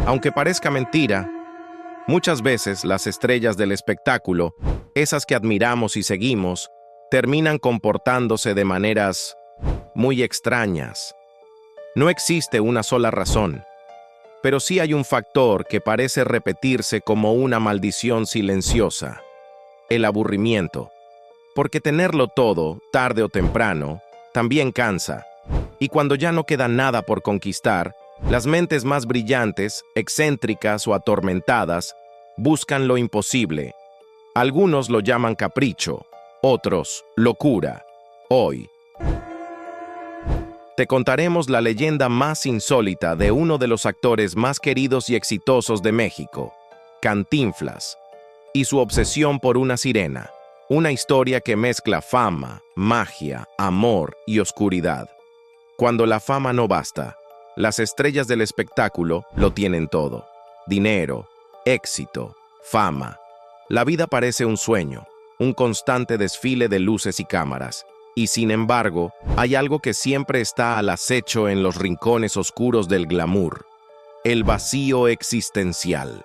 Aunque parezca mentira, muchas veces las estrellas del espectáculo, esas que admiramos y seguimos, terminan comportándose de maneras muy extrañas. No existe una sola razón, pero sí hay un factor que parece repetirse como una maldición silenciosa: el aburrimiento. Porque tenerlo todo, tarde o temprano, también cansa. Y cuando ya no queda nada por conquistar, las mentes más brillantes, excéntricas o atormentadas buscan lo imposible. Algunos lo llaman capricho, otros locura. Hoy te contaremos la leyenda más insólita de uno de los actores más queridos y exitosos de México, Cantinflas, y su obsesión por una sirena, una historia que mezcla fama, magia, amor y oscuridad. Cuando la fama no basta, las estrellas del espectáculo lo tienen todo: dinero, éxito, fama. La vida parece un sueño, un constante desfile de luces y cámaras. Y sin embargo, hay algo que siempre está al acecho en los rincones oscuros del glamour: el vacío existencial.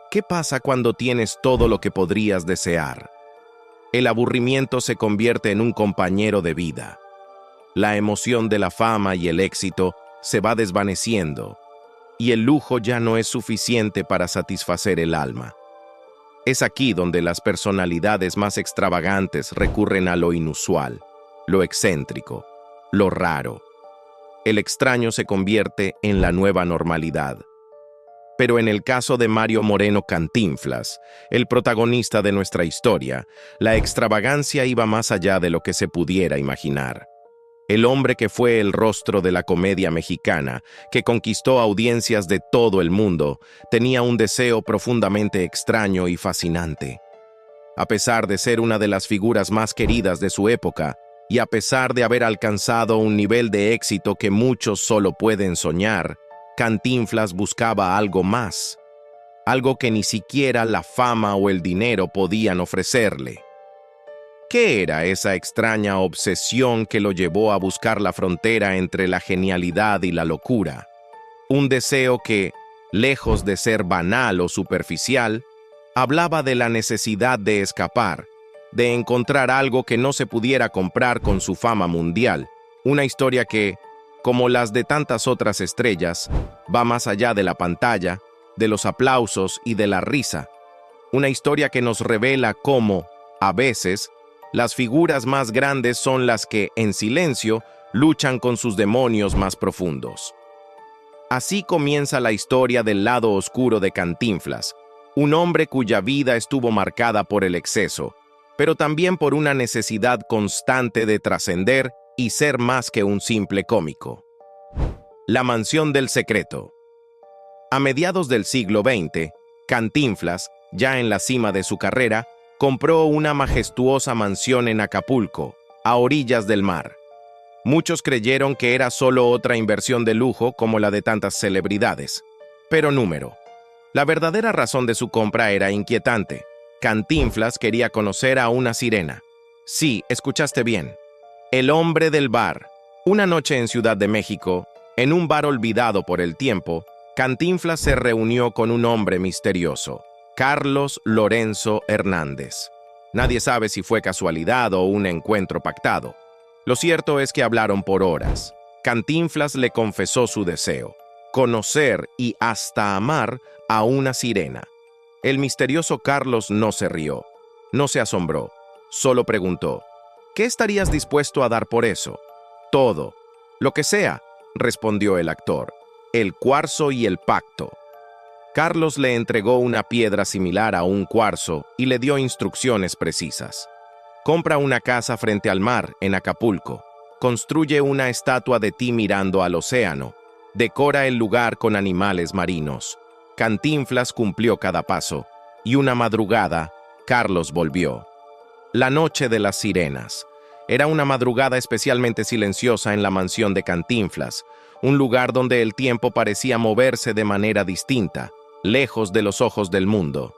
¿Qué pasa cuando tienes todo lo que podrías desear? El aburrimiento se convierte en un compañero de vida. La emoción de la fama y el éxito se va desvaneciendo, y el lujo ya no es suficiente para satisfacer el alma. Es aquí donde las personalidades más extravagantes recurren a lo inusual, lo excéntrico, lo raro. El extraño se convierte en la nueva normalidad. Pero en el caso de Mario Moreno Cantinflas, el protagonista de nuestra historia, la extravagancia iba más allá de lo que se pudiera imaginar. El hombre que fue el rostro de la comedia mexicana, que conquistó audiencias de todo el mundo, tenía un deseo profundamente extraño y fascinante. A pesar de ser una de las figuras más queridas de su época, y a pesar de haber alcanzado un nivel de éxito que muchos solo pueden soñar, Cantinflas buscaba algo más, algo que ni siquiera la fama o el dinero podían ofrecerle. ¿Qué era esa extraña obsesión que lo llevó a buscar la frontera entre la genialidad y la locura? Un deseo que, lejos de ser banal o superficial, hablaba de la necesidad de escapar, de encontrar algo que no se pudiera comprar con su fama mundial. Una historia que, como las de tantas otras estrellas, va más allá de la pantalla, de los aplausos y de la risa. Una historia que nos revela cómo, a veces, las figuras más grandes son las que, en silencio, luchan con sus demonios más profundos. Así comienza la historia del lado oscuro de Cantinflas, un hombre cuya vida estuvo marcada por el exceso, pero también por una necesidad constante de trascender y ser más que un simple cómico. La mansión del secreto. A mediados del siglo XX, Cantinflas, ya en la cima de su carrera, compró una majestuosa mansión en Acapulco, a orillas del mar. Muchos creyeron que era solo otra inversión de lujo como la de tantas celebridades. Pero número. La verdadera razón de su compra era inquietante. Cantinflas quería conocer a una sirena. Sí, escuchaste bien. El hombre del bar. Una noche en Ciudad de México, en un bar olvidado por el tiempo, Cantinflas se reunió con un hombre misterioso: Carlos Lorenzo Hernández. Nadie sabe si fue casualidad o un encuentro pactado. Lo cierto es que hablaron por horas. Cantinflas le confesó su deseo: conocer y hasta amar a una sirena. El misterioso Carlos no se rió, no se asombró, solo preguntó: ¿qué estarías dispuesto a dar por eso? Todo, lo que sea, respondió el actor: el cuarzo y el pacto. Carlos le entregó una piedra similar a un cuarzo y le dio instrucciones precisas. Compra una casa frente al mar, en Acapulco. Construye una estatua de ti mirando al océano. Decora el lugar con animales marinos. Cantinflas cumplió cada paso, y una madrugada, Carlos volvió. La noche de las sirenas. Era una madrugada especialmente silenciosa en la mansión de Cantinflas, un lugar donde el tiempo parecía moverse de manera distinta, lejos de los ojos del mundo.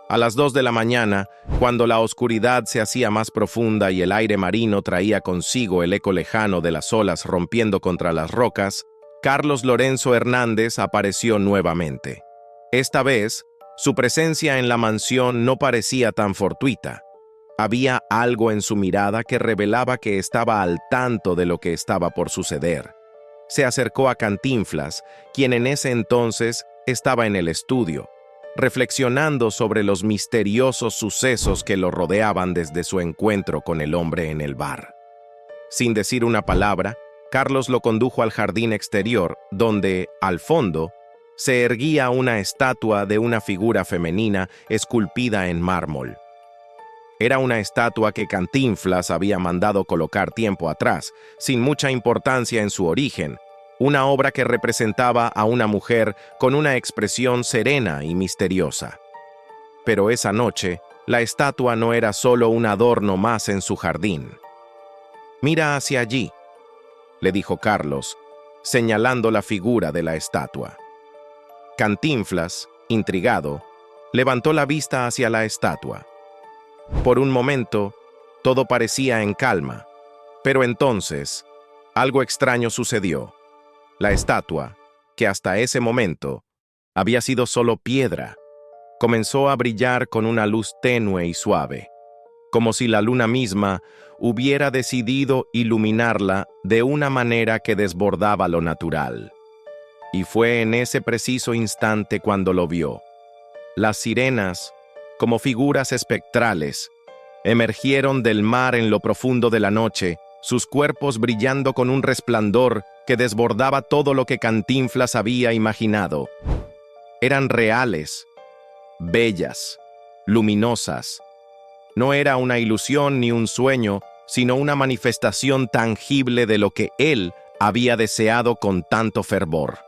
A las 2 de la mañana, cuando la oscuridad se hacía más profunda y el aire marino traía consigo el eco lejano de las olas rompiendo contra las rocas, Carlos Lorenzo Hernández apareció nuevamente. Esta vez, su presencia en la mansión no parecía tan fortuita. Había algo en su mirada que revelaba que estaba al tanto de lo que estaba por suceder. Se acercó a Cantinflas, quien en ese entonces estaba en el estudio, reflexionando sobre los misteriosos sucesos que lo rodeaban desde su encuentro con el hombre en el bar. Sin decir una palabra, Carlos lo condujo al jardín exterior, donde, al fondo, se erguía una estatua de una figura femenina esculpida en mármol. Era una estatua que Cantinflas había mandado colocar tiempo atrás, sin mucha importancia en su origen, una obra que representaba a una mujer con una expresión serena y misteriosa. Pero esa noche, la estatua no era solo un adorno más en su jardín. «Mira hacia allí», le dijo Carlos, señalando la figura de la estatua. Cantinflas, intrigado, levantó la vista hacia la estatua. Por un momento, todo parecía en calma, pero entonces, algo extraño sucedió. La estatua, que hasta ese momento había sido solo piedra, comenzó a brillar con una luz tenue y suave, como si la luna misma hubiera decidido iluminarla de una manera que desbordaba lo natural. Y fue en ese preciso instante cuando lo vio. Las sirenas, como figuras espectrales, emergieron del mar en lo profundo de la noche, sus cuerpos brillando con un resplandor que desbordaba todo lo que Cantinflas había imaginado. Eran reales, bellas, luminosas. No era una ilusión ni un sueño, sino una manifestación tangible de lo que él había deseado con tanto fervor.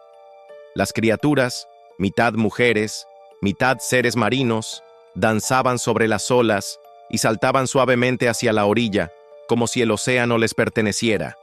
Las criaturas, mitad mujeres, mitad seres marinos, danzaban sobre las olas y saltaban suavemente hacia la orilla, como si el océano les perteneciera.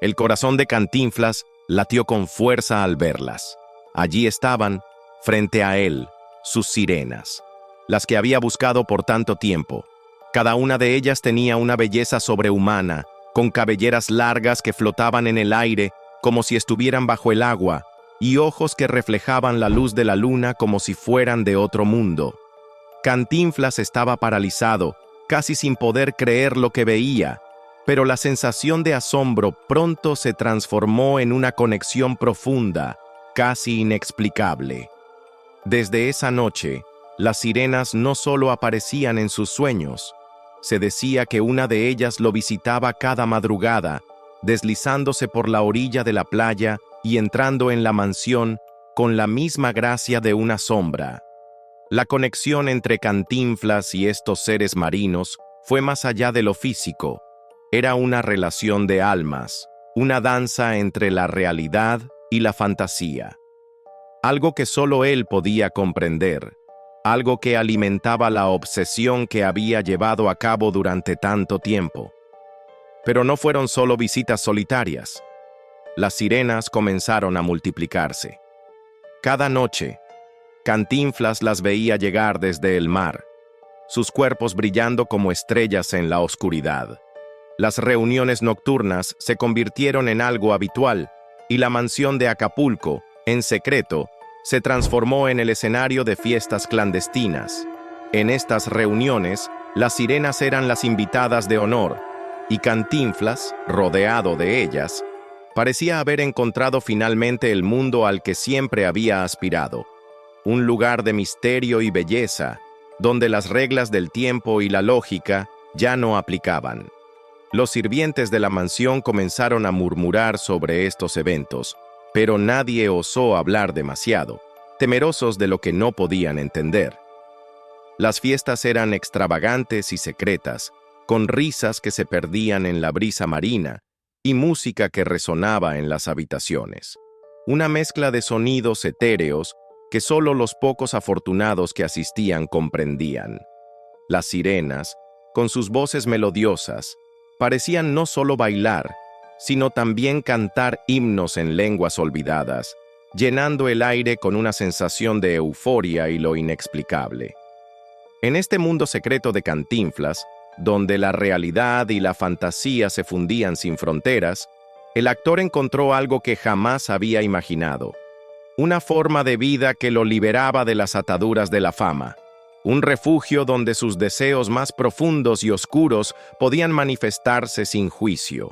El corazón de Cantinflas latió con fuerza al verlas. Allí estaban, frente a él, sus sirenas, las que había buscado por tanto tiempo. Cada una de ellas tenía una belleza sobrehumana, con cabelleras largas que flotaban en el aire como si estuvieran bajo el agua, y ojos que reflejaban la luz de la luna como si fueran de otro mundo. Cantinflas estaba paralizado, casi sin poder creer lo que veía, pero la sensación de asombro pronto se transformó en una conexión profunda, casi inexplicable. Desde esa noche, las sirenas no solo aparecían en sus sueños, se decía que una de ellas lo visitaba cada madrugada, deslizándose por la orilla de la playa y entrando en la mansión con la misma gracia de una sombra. La conexión entre Cantinflas y estos seres marinos fue más allá de lo físico. Era una relación de almas, una danza entre la realidad y la fantasía. Algo que solo él podía comprender, algo que alimentaba la obsesión que había llevado a cabo durante tanto tiempo. Pero no fueron solo visitas solitarias. Las sirenas comenzaron a multiplicarse. Cada noche, Cantinflas las veía llegar desde el mar, sus cuerpos brillando como estrellas en la oscuridad. Las reuniones nocturnas se convirtieron en algo habitual, y la mansión de Acapulco, en secreto, se transformó en el escenario de fiestas clandestinas. En estas reuniones, las sirenas eran las invitadas de honor, y Cantinflas, rodeado de ellas, parecía haber encontrado finalmente el mundo al que siempre había aspirado. Un lugar de misterio y belleza, donde las reglas del tiempo y la lógica ya no aplicaban. Los sirvientes de la mansión comenzaron a murmurar sobre estos eventos, pero nadie osó hablar demasiado, temerosos de lo que no podían entender. Las fiestas eran extravagantes y secretas, con risas que se perdían en la brisa marina y música que resonaba en las habitaciones. Una mezcla de sonidos etéreos que solo los pocos afortunados que asistían comprendían. Las sirenas, con sus voces melodiosas, parecían no solo bailar, sino también cantar himnos en lenguas olvidadas, llenando el aire con una sensación de euforia y lo inexplicable. En este mundo secreto de Cantinflas, donde la realidad y la fantasía se fundían sin fronteras, El actor encontró algo que jamás había imaginado. Una forma de vida que lo liberaba de las ataduras de la fama. Un refugio donde sus deseos más profundos y oscuros podían manifestarse sin juicio.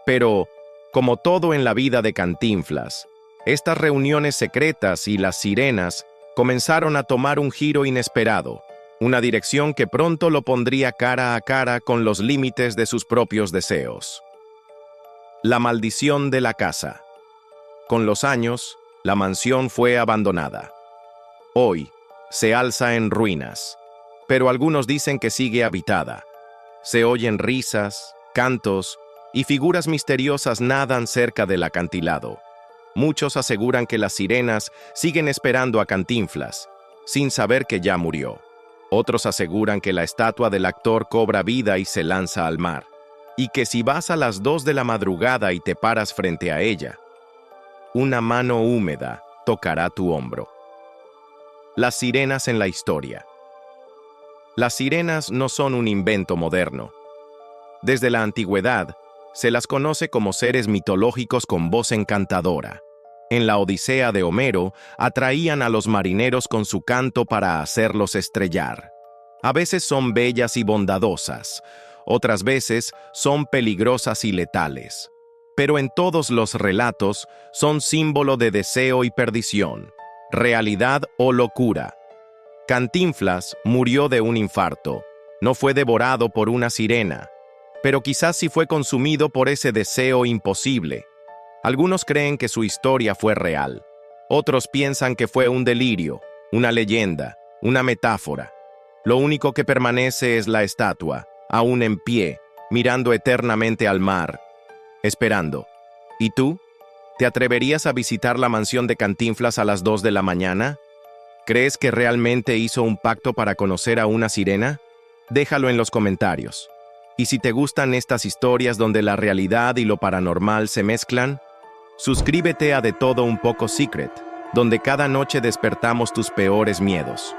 Pero, como todo en la vida de Cantinflas, estas reuniones secretas y las sirenas comenzaron a tomar un giro inesperado, una dirección que pronto lo pondría cara a cara con los límites de sus propios deseos. La maldición de la casa. Con los años, la mansión fue abandonada. Hoy, se alza en ruinas, pero algunos dicen que sigue habitada. Se oyen risas, cantos y figuras misteriosas nadan cerca del acantilado. Muchos aseguran que las sirenas siguen esperando a Cantinflas, sin saber que ya murió. Otros aseguran que la estatua del actor cobra vida y se lanza al mar, y que si vas a las 2 de la madrugada y te paras frente a ella, una mano húmeda tocará tu hombro. Las sirenas en la historia. Las sirenas no son un invento moderno. Desde la antigüedad, se las conoce como seres mitológicos con voz encantadora. En la Odisea de Homero, atraían a los marineros con su canto para hacerlos estrellar. A veces son bellas y bondadosas, otras veces son peligrosas y letales. Pero en todos los relatos son símbolo de deseo y perdición, realidad o locura. Cantinflas murió de un infarto, no fue devorado por una sirena, pero quizás sí fue consumido por ese deseo imposible. Algunos creen que su historia fue real, otros piensan que fue un delirio, una leyenda, una metáfora. Lo único que permanece es la estatua, aún en pie, mirando eternamente al mar, esperando. ¿Y tú? ¿Te atreverías a visitar la mansión de Cantinflas a las 2 de la mañana? ¿Crees que realmente hizo un pacto para conocer a una sirena? Déjalo en los comentarios. Y si te gustan estas historias donde la realidad y lo paranormal se mezclan, suscríbete a De Todo Un Poco Secret, donde cada noche despertamos tus peores miedos.